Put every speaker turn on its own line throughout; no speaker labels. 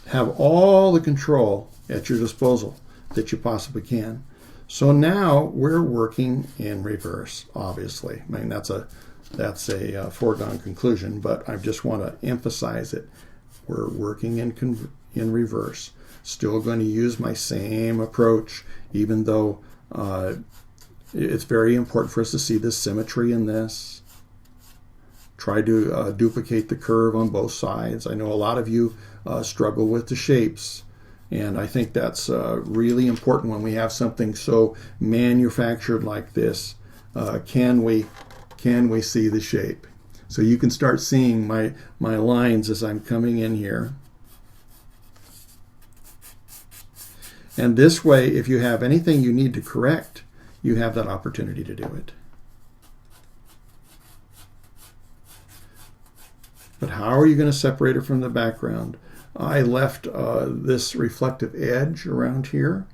have all the control at your disposal that you possibly can. So now we're working in reverse, obviously. I mean, that's a foregone conclusion, but I just want to emphasize it. We're working in reverse. Still going to use my same approach, even though it's very important for us to see the symmetry in this. Try to duplicate the curve on both sides. I know a lot of you struggle with the shapes, and I think that's really important when we have something so manufactured like this. Can we see the shape? So you can start seeing my lines as I'm coming in here. And this way, if you have anything you need to correct, you have that opportunity to do it. But how are you going to separate it from the background? I left this reflective edge around here,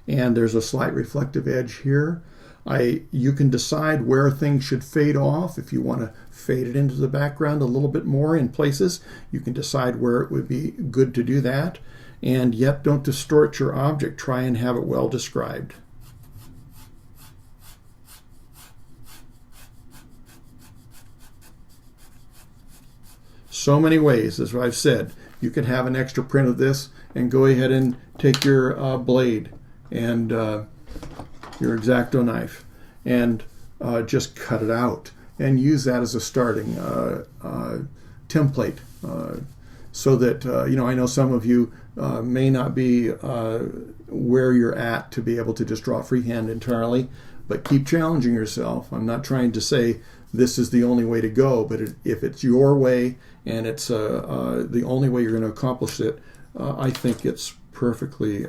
and there's a slight reflective edge here. You can decide where things should fade off. If you want to fade it into the background a little bit more in places, you can decide where it would be good to do that. And yet don't distort your object. Try and have it well described. So many ways, as I've said. You can have an extra print of this and go ahead and take your blade and your X-Acto knife and just cut it out and use that as a starting template so that, I know some of you may not be where you're at to be able to just draw freehand entirely, but keep challenging yourself. I'm not trying to say this is the only way to go, but if it's your way and it's the only way you're going to accomplish it, I think it's perfectly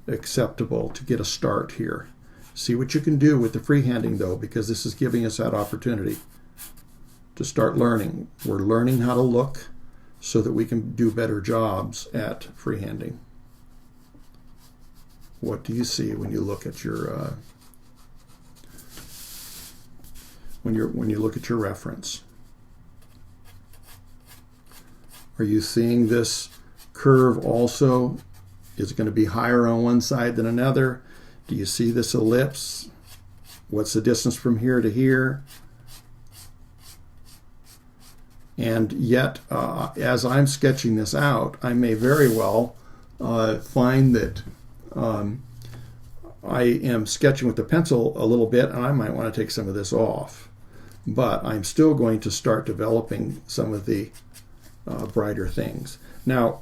acceptable to get a start here. See what you can do with the freehanding, though, because this is giving us that opportunity to start learning. We're learning how to look so that we can do better jobs at freehanding. What do you see when you look at your when you look at your reference? Are you seeing this curve also? Is it going to be higher on one side than another? Do you see this ellipse? What's the distance from here to here? And yet, as I'm sketching this out, I may very well find that I am sketching with the pencil a little bit, and I might want to take some of this off. But I'm still going to start developing some of the brighter things. Now,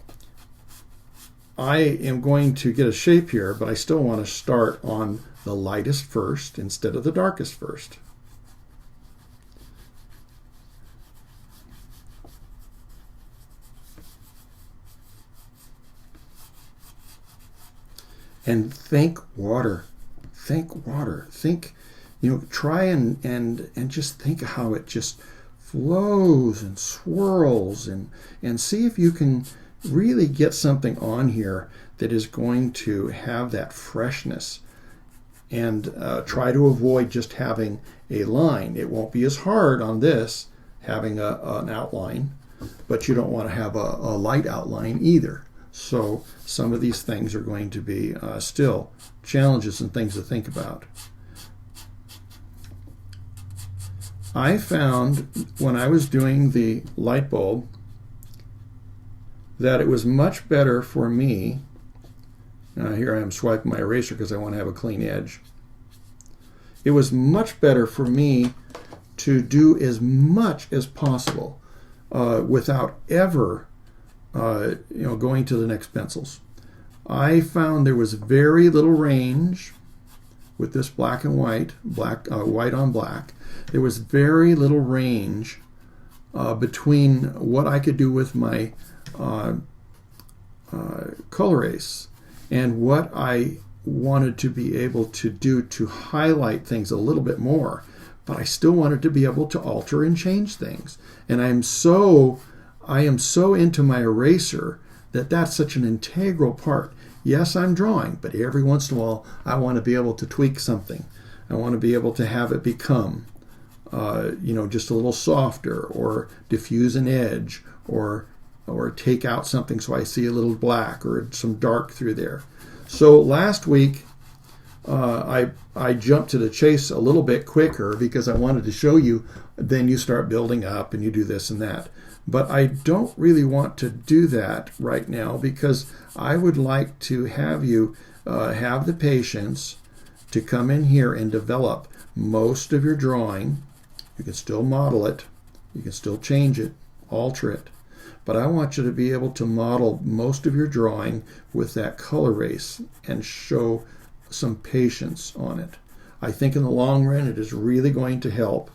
I am going to get a shape here, but I still want to start on the lightest first instead of the darkest first. And think water. Think water. Think, try and just think how it just flows and swirls and see if you can really get something on here that is going to have that freshness, and try to avoid just having a line. It won't be as hard on this having an outline, but you don't want to have a light outline either. So some of these things are going to be still challenges and things to think about. I found when I was doing the light bulb that it was much better for me. Here I am swiping my eraser because I want to have a clean edge. It was much better for me to do as much as possible without ever going to the next pencils. I found there was very little range with this black and white, white on black. There was very little range between what I could do with my color ace and what I wanted to be able to do to highlight things a little bit more, but I still wanted to be able to alter and change things. And I am so into my eraser that that's such an integral part. Yes, I'm drawing, but every once in a while I want to be able to tweak something. I want to be able to have it become just a little softer, or diffuse an edge, or or take out something so I see a little black or some dark through there. So last week I jumped to the chase a little bit quicker because I wanted to show you, then you start building up and you do this and that. But I don't really want to do that right now because I would like to have you have the patience to come in here and develop most of your drawing. You can still model it, you can still change it, alter it, but I want you to be able to model most of your drawing with that color race and show some patience on it. I think in the long run it is really going to help.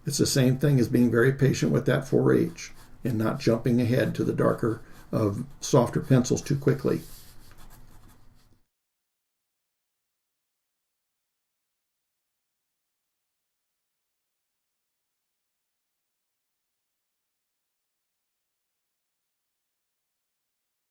It's the same thing as being very patient with that 4H and not jumping ahead to the darker of softer pencils too quickly.